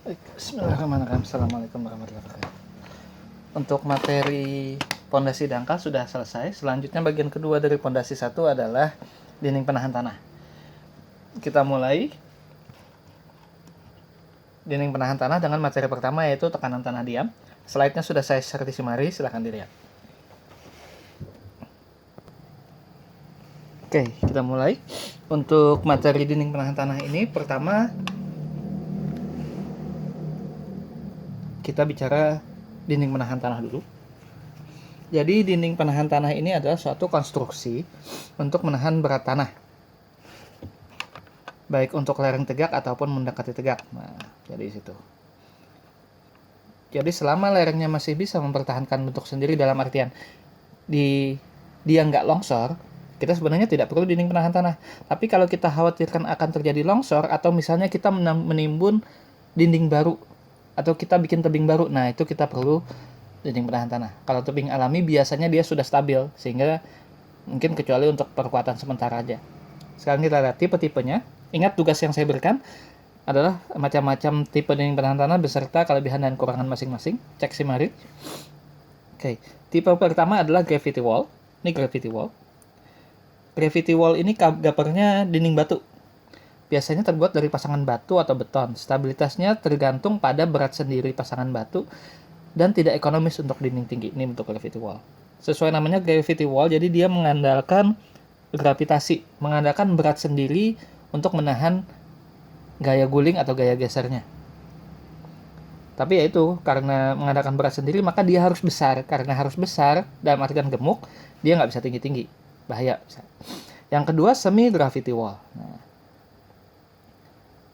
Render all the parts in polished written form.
Bismillahirrahmanirrahim. Assalamualaikum warahmatullahi wabarakatuh. Untuk materi pondasi dangkal sudah selesai. Selanjutnya bagian kedua dari pondasi 1 adalah dinding penahan tanah. Kita mulai dinding penahan tanah dengan materi pertama, yaitu tekanan tanah diam. Slide-nya sudah saya share di Simari, silahkan dilihat. Oke, kita mulai. Untuk materi dinding penahan tanah ini, pertama kita bicara dinding penahan tanah dulu. Jadi dinding penahan tanah ini adalah suatu konstruksi untuk menahan berat tanah, baik untuk lereng tegak ataupun mendekati tegak. Nah, jadi situ. Jadi selama lerengnya masih bisa mempertahankan bentuk sendiri, dalam artian dia nggak longsor, kita sebenarnya tidak perlu dinding penahan tanah. Tapi kalau kita khawatirkan akan terjadi longsor, atau misalnya kita menimbun dinding baru, atau kita bikin tebing baru, nah itu kita perlu dinding penahan tanah. Kalau tebing alami biasanya dia sudah stabil, sehingga mungkin kecuali untuk perkuatan sementara aja. Sekarang kita lihat tipe-tipenya. Ingat tugas yang saya berikan adalah macam-macam tipe dinding penahan tanah beserta kelebihan dan kekurangan masing-masing. Cek Simari. Oke, tipe pertama adalah gravity wall. Ini gravity wall. Gravity wall ini gambarnya dinding batu. Biasanya terbuat dari pasangan batu atau beton. Stabilitasnya tergantung pada berat sendiri pasangan batu dan tidak ekonomis untuk dinding tinggi. Ini bentuk gravity wall. Sesuai namanya gravity wall, jadi dia mengandalkan gravitasi, mengandalkan berat sendiri untuk menahan gaya guling atau gaya gesernya. Tapi ya itu, karena mengandalkan berat sendiri, maka dia harus besar. Karena harus besar, dalam artian gemuk, dia nggak bisa tinggi-tinggi. Bahaya. Yang kedua, semi gravity wall. Nah,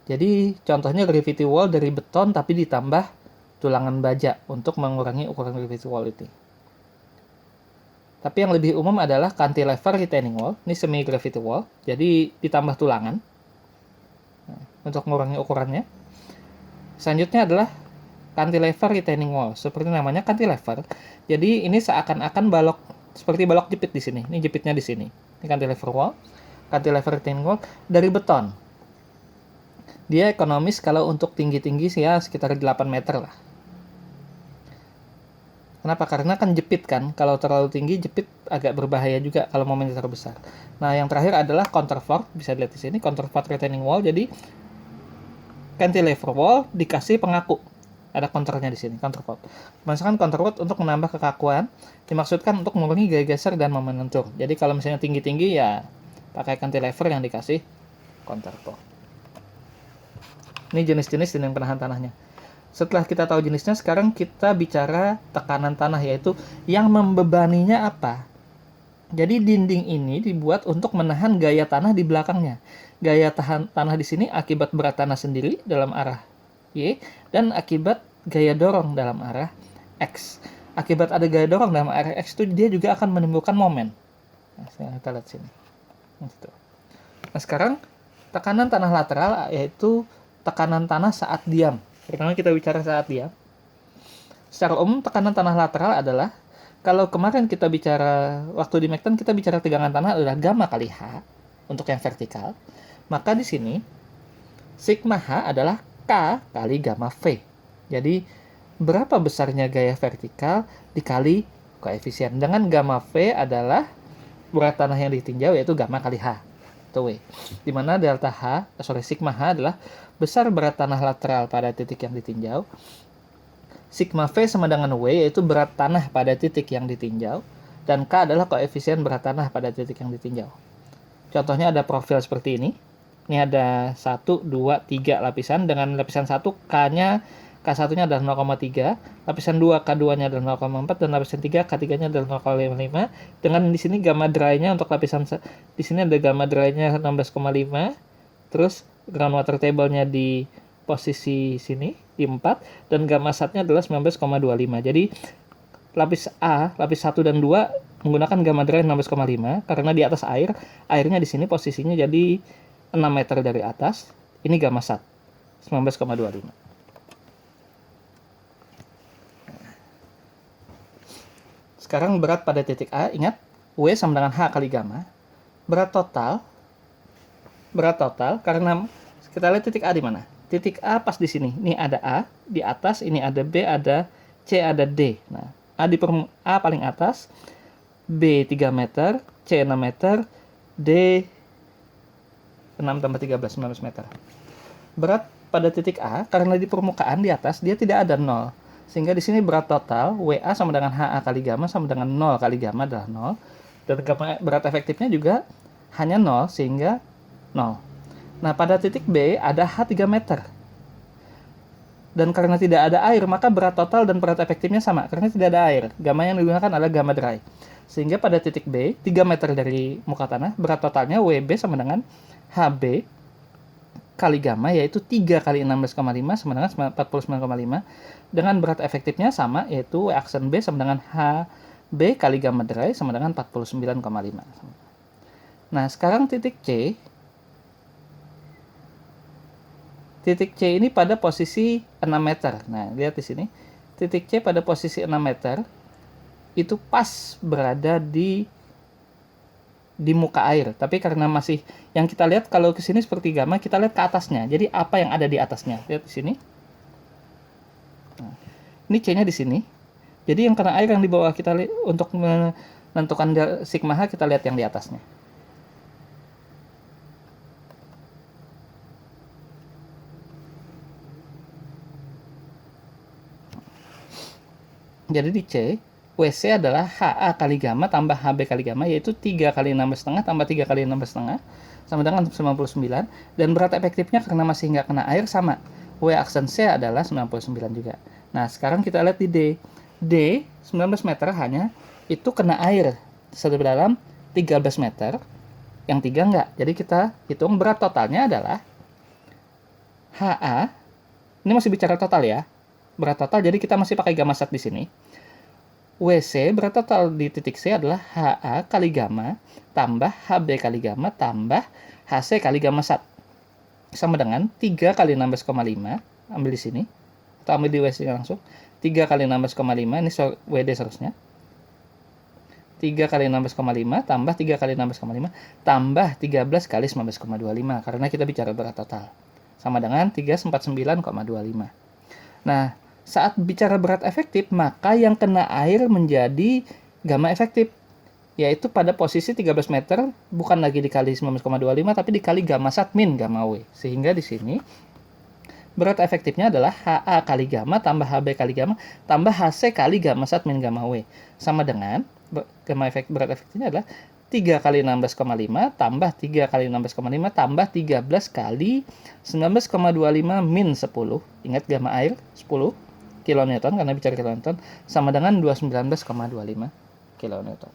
jadi contohnya gravity wall dari beton tapi ditambah tulangan baja untuk mengurangi ukuran gravity wall itu. Tapi yang lebih umum adalah cantilever retaining wall. Ini semi gravity wall, jadi ditambah tulangan untuk mengurangi ukurannya. Selanjutnya adalah cantilever retaining wall. Seperti namanya cantilever. Jadi ini seakan-akan balok, seperti balok jepit di sini. Ini jepitnya di sini. Ini cantilever wall, cantilever retaining wall dari beton. Dia ekonomis kalau untuk tinggi-tinggi sih ya sekitar 8 meter lah. Kenapa? Karena kan jepit kan. Kalau terlalu tinggi jepit agak berbahaya juga kalau momennya terlalu besar. Nah, yang terakhir adalah counterfort. Bisa dilihat di sini counterfort retaining wall. Jadi cantilever wall dikasih pengaku. Ada counternya di sini, counterfort. Misalkan counterfort untuk menambah kekakuan, dimaksudkan untuk mengurangi gaya geser dan momen lentur. Jadi kalau misalnya tinggi-tinggi ya pakai cantilever yang dikasih counterfort. Ini jenis-jenis dinding penahan tanahnya. Setelah kita tahu jenisnya, sekarang kita bicara tekanan tanah, yaitu yang membebaninya apa. Jadi dinding ini dibuat untuk menahan gaya tanah di belakangnya. Gaya tanah di sini akibat berat tanah sendiri dalam arah Y, dan akibat gaya dorong dalam arah X. Akibat ada gaya dorong dalam arah X itu dia juga akan menimbulkan momen. Nah, kita lihat sini. Nah, sekarang tekanan tanah lateral yaitu tekanan tanah saat diam. Pertama kita bicara saat diam. Secara umum tekanan tanah lateral adalah, kalau kemarin kita bicara waktu di Mekton kita bicara tegangan tanah adalah gamma kali H untuk yang vertikal, maka di sini sigma H adalah K kali gamma V. Jadi berapa besarnya gaya vertikal dikali koefisien, dengan gamma V adalah berat tanah yang ditinjau yaitu gamma kali H atau W, dimana delta sigma H adalah besar berat tanah lateral pada titik yang ditinjau. Sigma V sama dengan W, yaitu berat tanah pada titik yang ditinjau, dan K adalah koefisien berat tanah pada titik yang ditinjau. Contohnya ada profil seperti ini. Ini ada 1, 2, 3 lapisan. Dengan lapisan 1 K1-nya adalah 0,3, lapisan 2 K2-nya adalah 0,4, dan lapisan 3 K3-nya adalah 0,5. Dengan di sini gamma dry-nya untuk lapisan di sini ada gamma dry-nya 16,5. Terus groundwater table-nya di posisi sini di 4, dan gamma sat-nya adalah 19,25. Jadi lapis A, lapis 1 dan 2 menggunakan gamma dry 16,5 karena di atas airnya di sini posisinya jadi 6 meter dari atas. Ini gamma sat 19,25. Sekarang berat pada titik A, ingat W sama dengan H kali gamma. Berat total karena kita lihat titik A di mana? titik A pas di sini. Ini ada A di atas, ini ada B, ada C, ada D. Nah, A paling atas, B 3 meter, C 6 meter, D 6 tambah 13, 19 meter. Berat pada titik A, karena di permukaan di atas, dia tidak ada 0. Sehingga di sini berat total, WA sama dengan HA kali gamma sama dengan 0 kali gamma adalah 0. Dan berat efektifnya juga hanya 0, sehingga 0. Nah, pada titik B ada H 3 meter. Dan karena tidak ada air, maka berat total dan berat efektifnya sama. Karena tidak ada air, gamma yang digunakan adalah gamma dry. Sehingga pada titik B, 3 meter dari muka tanah, berat totalnya WB sama dengan HB kali gamma, yaitu 3 kali 16,5 sama dengan 49,5. Dengan berat efektifnya sama, yaitu W aksen B sama dengan HB kali gamma dry sama dengan 49,5. Nah, sekarang titik C. Titik C ini pada posisi 6 meter. Nah, lihat di sini. Titik C pada posisi 6 meter itu pas berada di muka air. Tapi karena masih yang kita lihat kalau ke sini seperti gamma, kita lihat ke atasnya. Jadi apa yang ada di atasnya? Lihat di sini. Nah, ini C-nya di sini. Jadi yang kena air yang di bawah, kita lihat untuk menentukan sigma H, kita lihat yang di atasnya. Jadi di C, WC adalah HA kali gamma tambah HB kali gamma, yaitu 3 kali 16,5 tambah 3 kali 16,5 sama dengan 99. Dan berat efektifnya karena masih nggak kena air sama. W aksen C adalah 99 juga. Nah, sekarang kita lihat di D. D, 19 meter hanya itu kena air sedalam 13 meter, yang 3 enggak. Jadi kita hitung berat totalnya adalah HA, ini masih bicara total ya, berat total, jadi kita masih pakai gamma sat di sini. WC berat total di titik C adalah HA kali gamma tambah HB kali gamma tambah HC kali gamma sat sama dengan 3 kali 16,5, ambil di sini atau ambil di WC langsung, 3 kali 16,5, ini WD seharusnya, 3 kali 16,5 tambah 3 kali 16,5 tambah 13 kali 19,25, karena kita bicara berat total, sama dengan 349,25. Nah, saat bicara berat efektif, maka yang kena air menjadi gamma efektif, yaitu pada posisi 13 meter, bukan lagi dikali 19,25, tapi dikali gamma sat min gamma W. Sehingga di sini berat efektifnya adalah HA kali gamma tambah HB kali gamma tambah HC kali gamma sat min gamma W. Sama dengan berat efektifnya adalah 3 kali 16,5 tambah 3 kali 16,5 tambah 13 kali 19,25 min 10. Ingat gamma air 10 kilonewton karena bicara kilonewton, sama dengan 219,25 kilonewton.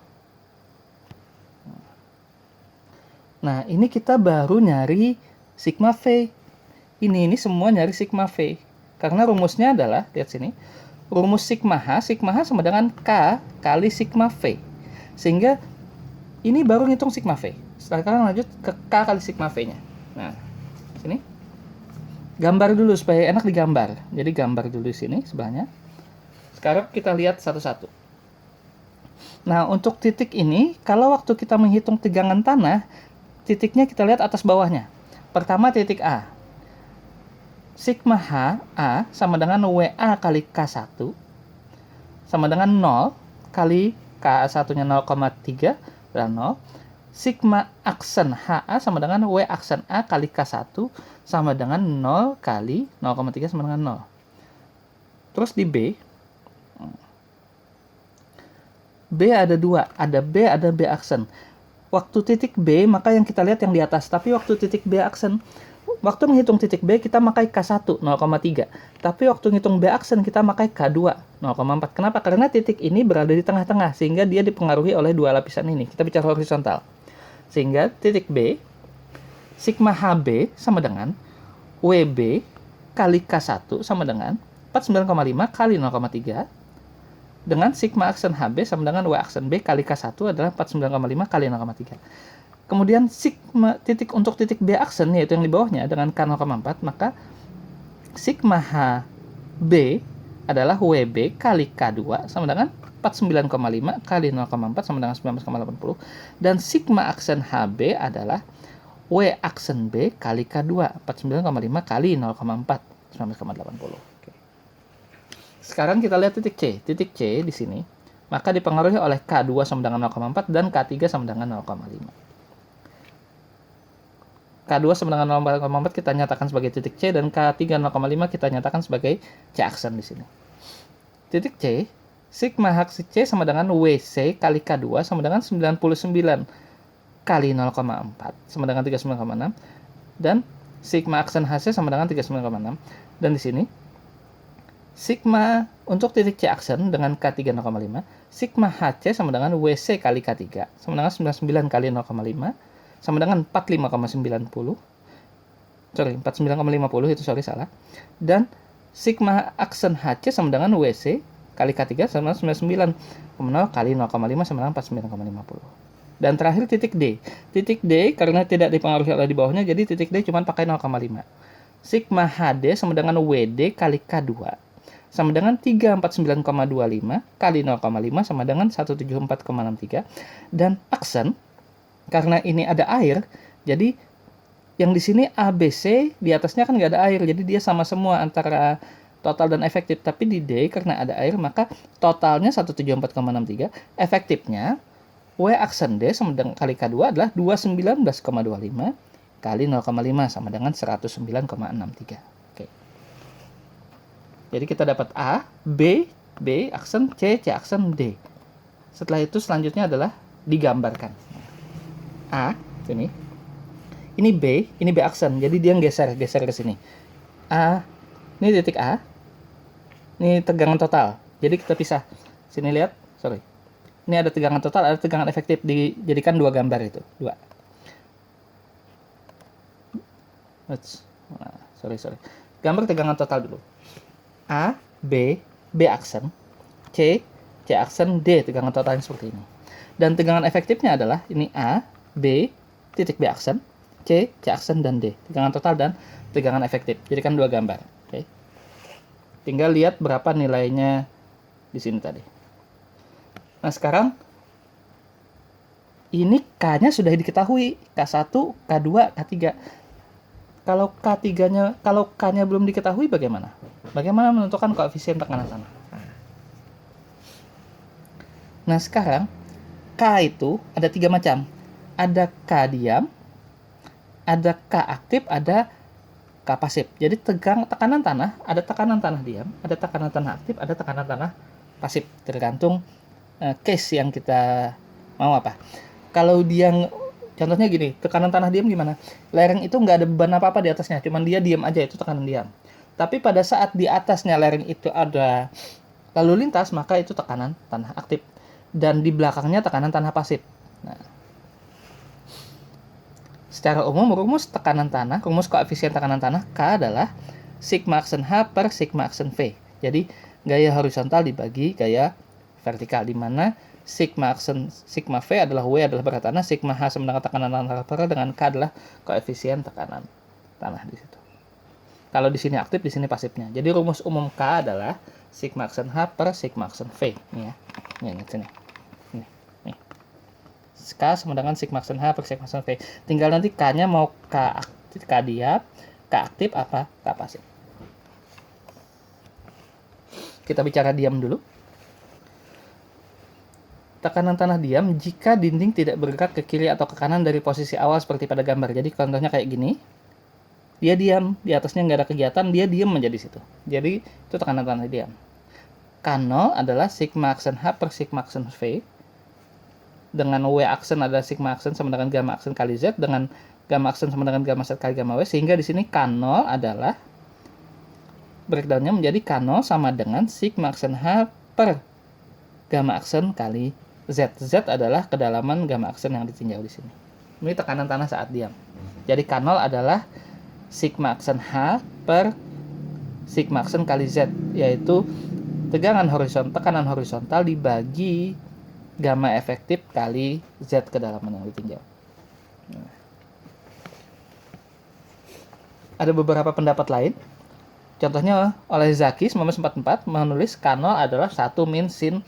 Nah, ini kita baru nyari sigma V. Ini semua nyari sigma V. Karena rumusnya adalah, lihat sini, rumus sigma H sama dengan K kali sigma V. Sehingga ini baru ngitung sigma V. Sekarang lanjut ke K kali sigma V-nya. Nah, sini. Gambar dulu supaya enak digambar. Jadi gambar dulu di sini sebelahnya. Sekarang kita lihat satu-satu. Nah, untuk titik ini, kalau waktu kita menghitung tegangan tanah, titiknya kita lihat atas bawahnya. Pertama titik A. Sigma H A sama dengan WA kali K1 sama dengan 0 kali K1-nya 0,3 dan 0. Sigma aksen HA sama dengan W aksen A kali K1 sama dengan 0 kali 0,3 sama dengan 0. Terus di B ada 2, ada B, ada B aksen. Waktu titik B, maka yang kita lihat yang di atas. Tapi waktu titik B aksen, waktu menghitung titik B, kita pakai K1, 0,3. Tapi waktu menghitung B aksen, kita pakai K2, 0,4. Kenapa? Karena titik ini berada di tengah-tengah, sehingga dia dipengaruhi oleh dua lapisan ini. Kita bicara horizontal. Sehingga titik B, sigma HB sama dengan WB kali K1 sama dengan 49,5 kali 0,3 dengan sigma aksen HB sama dengan W aksen B kali K1 adalah 49,5 kali 0,3. Kemudian sigma titik untuk titik B aksen, yaitu yang di bawahnya dengan K 0,4, maka sigma HB adalah WB kali K2 sama dengan 49,5 kali 0,4 sama dengan 19,80, dan sigma aksen HB adalah W aksen B kali K2, 49,5 kali 0,4, 19,80. Oke. Sekarang kita lihat titik C. Titik C di sini, maka dipengaruhi oleh K2 sama dengan 0,4 dan K3 sama dengan 0,5. K2 sama dengan 0,4 kita nyatakan sebagai titik C, dan K3 0,5 kita nyatakan sebagai C aksen di sini. Titik C, sigma H C sama dengan WC kali K2 sama dengan 99 kali 0,4 sama dengan 39,6, dan sigma aksen HC sama dengan 39,6. Dan di sini sigma untuk titik C aksen dengan K3 0,5, sigma HC sama dengan WC kali K3 sama dengan 99 kali 0,5 sama dengan 49,50. 49,50 itu salah. Dan sigma aksen HC sama dengan WC kali K3 sama dengan 99,0 kali 0,5 sama dengan 49,50. Dan terakhir titik D. Titik D karena tidak dipengaruhi oleh di bawahnya, jadi titik D cuma pakai 0,5. Sigma HD sama dengan WD kali K2 sama dengan 349,25 kali 0,5 sama dengan 174,63. Dan aksen, karena ini ada air, jadi yang di sini ABC di atasnya kan nggak ada air, jadi dia sama semua antara total dan efektif. Tapi di D karena ada air, maka totalnya 174,63, efektifnya W aksen D sama dengan kali K2 adalah 219,25 kali 0,5 sama dengan 109,63. Oke. Jadi kita dapat A, B aksen, C aksen, D. Setelah itu selanjutnya adalah digambarkan. A, sini. Ini B aksen. Jadi dia geser ke sini. A, ini titik A. Ini tegangan total. Jadi kita pisah. Sini lihat, sorry. Ini ada tegangan total, ada tegangan efektif, dijadikan dua gambar itu, dua. Sorry. Gambar tegangan total dulu. A, B aksen, C aksen, D tegangan totalnya seperti ini. Dan tegangan efektifnya adalah ini A, B, titik B aksen, C aksen, dan D. Tegangan total dan tegangan efektif. Jadikan dua gambar. Oke. Tinggal lihat berapa nilainya di sini tadi. Nah, sekarang ini K-nya sudah diketahui, K1, K2, K3. Kalau K3-nya, kalau K-nya belum diketahui bagaimana? Bagaimana menentukan koefisien tekanan tanah? Nah, sekarang K itu ada 3 macam. Ada K diam, ada K aktif, ada K pasif. Jadi tekanan tanah, ada tekanan tanah diam, ada tekanan tanah aktif, ada tekanan tanah pasif. Tergantung case yang kita mau apa. Kalau dia, contohnya gini, tekanan tanah diam gimana? Lereng itu nggak ada beban apa-apa di atasnya, cuman dia diam aja, itu tekanan diam. Tapi pada saat di atasnya lereng itu ada lalu lintas, maka itu tekanan tanah aktif. Dan di belakangnya tekanan tanah pasif. Nah, secara umum rumus tekanan tanah, rumus koefisien tekanan tanah K adalah sigma aksen H per sigma aksen V. Jadi gaya horizontal dibagi gaya vertikal, di mana sigma aksen sigma V adalah W adalah berat tanah, sigma H sama dengan tekanan tanah per dengan K adalah koefisien tekanan tanah di situ. Kalau di sini aktif, di sini pasifnya. Jadi rumus umum K adalah sigma aksen H per sigma aksen V. Ini ya. Ini sini. Nih. K sama dengan sigma aksen H per sigma aksen V. Tinggal nanti K-nya mau K aktif, K diam, K aktif apa K pasif. Kita bicara diam dulu. Tekanan tanah diam jika dinding tidak bergerak ke kiri atau ke kanan dari posisi awal seperti pada gambar. Jadi contohnya kayak gini. Dia diam, di atasnya nggak ada kegiatan, dia diam menjadi situ. Jadi itu tekanan tanah diam. K0 adalah sigma aksen H per sigma aksen V. Dengan W aksen adalah sigma aksen sama dengan gamma aksen kali Z. Dengan gamma aksen sama dengan gamma Z kali gamma W. Sehingga di sini K0 adalah, breakdownnya menjadi K0 sama dengan sigma aksen H per gamma aksen kali Z. Z adalah kedalaman gamma aksen yang ditinjau di sini. Ini tekanan tanah saat diam. Jadi K0 adalah sigma aksen H per sigma aksen kali Z, yaitu tekanan horizontal dibagi gamma efektif kali Z kedalaman yang ditinjau. Nah. Ada beberapa pendapat lain. Contohnya oleh Zaki 1944 menulis K0 adalah 1 min sin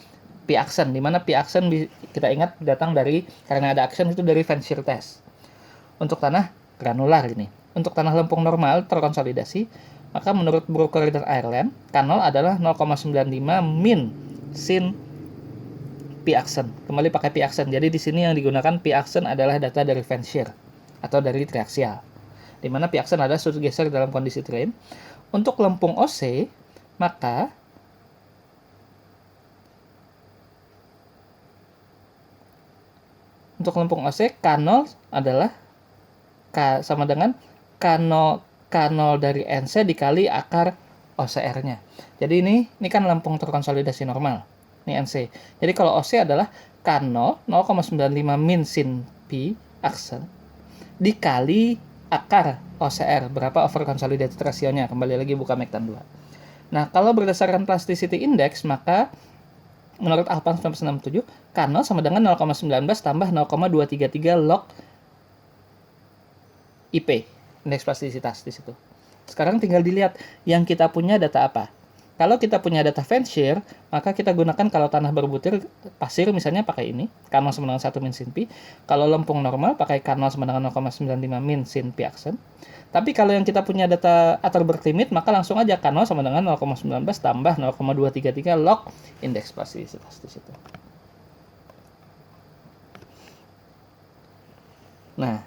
pi aksen, di mana pi aksen kita ingat datang dari, karena ada aksen itu dari Van Shear test. Untuk tanah granular ini. Untuk tanah lempung normal terkonsolidasi, maka menurut Brook Corridor Ireland, kanal adalah 0,95 min sin P action. Kembali pakai P action. Jadi di sini yang digunakan P action adalah data dari Fanshear atau dari triaxial. Di mana P action adalah sudut geser dalam kondisi terrain. Untuk lempung OC, maka untuk lempung OC, kanal adalah sama dengan kanal dari NC dikali akar OCR-nya. Jadi ini kan lempung terkonsolidasi normal. Ini NC. Jadi kalau OC adalah kanal 0,95 min sin P action dikali akar OCR. Berapa over consolidated ratio-nya? Kembali lagi buka Mektan 2. Nah, kalau berdasarkan plasticity index, maka menurut Alpan 1967, kanal sama dengan 0,19 tambah 0,233 log IP, indeks plastisitas di situ. Sekarang tinggal dilihat yang kita punya data apa. Kalau kita punya data Fanshear, maka kita gunakan kalau tanah berbutir pasir misalnya pakai ini, kanal sama dengan 1 min sin P. Kalau lempung normal pakai kanal sama dengan 0,95 min sin P action. Tapi kalau yang kita punya data Atterberg limit, maka langsung aja kanal sama dengan 0,19 tambah 0,233 log indeks plastisitas di situ. Nah,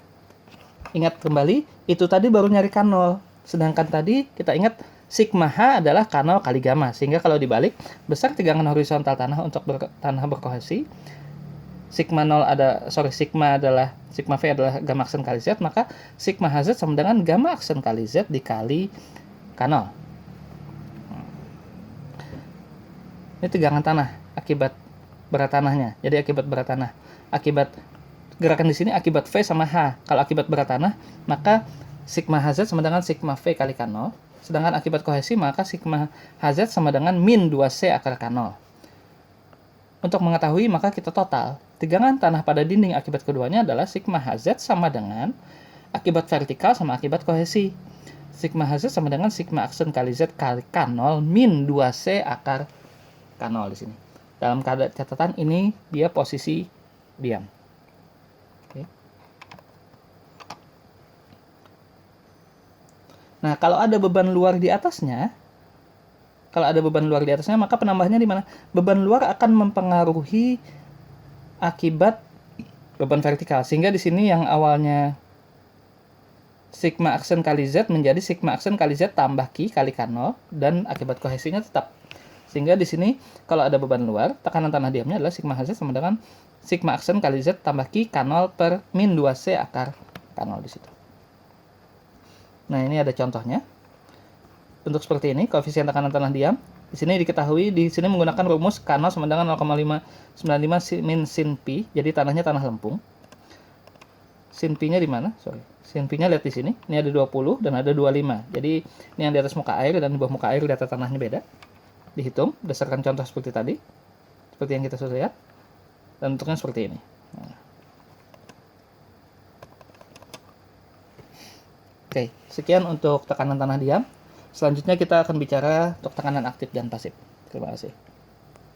ingat kembali, itu tadi baru nyari kanal. Sedangkan tadi kita ingat sigma H adalah kanal kali gamma. Sehingga kalau dibalik, besar tegangan horizontal tanah untuk tanah berkohesi. Sigma V adalah gamma aksen kali Z, maka sigma HZ sama dengan gamma aksen kali Z dikali kanal. Ini tegangan tanah akibat berat tanahnya. Jadi akibat berat tanah. Akibat gerakan di sini akibat V sama H. Kalau akibat berat tanah, maka sigma HZ sama dengan sigma V kali K0. Sedangkan akibat kohesi, maka sigma HZ sama dengan min 2C akar K0. Untuk mengetahui, maka kita total. Tegangan tanah pada dinding akibat keduanya adalah sigma HZ sama dengan akibat vertikal sama akibat kohesi. Sigma HZ sama dengan sigma aksen kali Z kali K0 min 2C akar K0 di sini. Dalam catatan ini dia posisi diam. Nah, kalau ada beban luar di atasnya, maka penambahnya di mana? Beban luar akan mempengaruhi akibat beban vertikal. Sehingga di sini yang awalnya sigma aksen kali Z menjadi sigma aksen kali Z tambah Q kali K0 dan akibat kohesinya tetap. Sehingga di sini kalau ada beban luar, tekanan tanah diamnya adalah sigma HZ sama dengan sigma aksen kali Z tambah Q K0 per min 2C akar K0 di situ. Nah, ini ada contohnya. Untuk seperti ini, koefisien tekanan tanah diam. Di sini diketahui, di sini menggunakan rumus K0 sama dengan 0,595 min sin P. Jadi tanahnya tanah lempung. Sin P-nya di mana? Sin P-nya lihat di sini. Ini ada 20 dan ada 25. Jadi ini yang di atas muka air dan di bawah muka air data tanahnya beda. Dihitung berdasarkan contoh seperti tadi. Seperti yang kita sudah lihat. Dan bentuknya seperti ini. Nah. Oke, sekian untuk tekanan tanah diam. Selanjutnya kita akan bicara untuk tekanan aktif dan pasif. Terima kasih.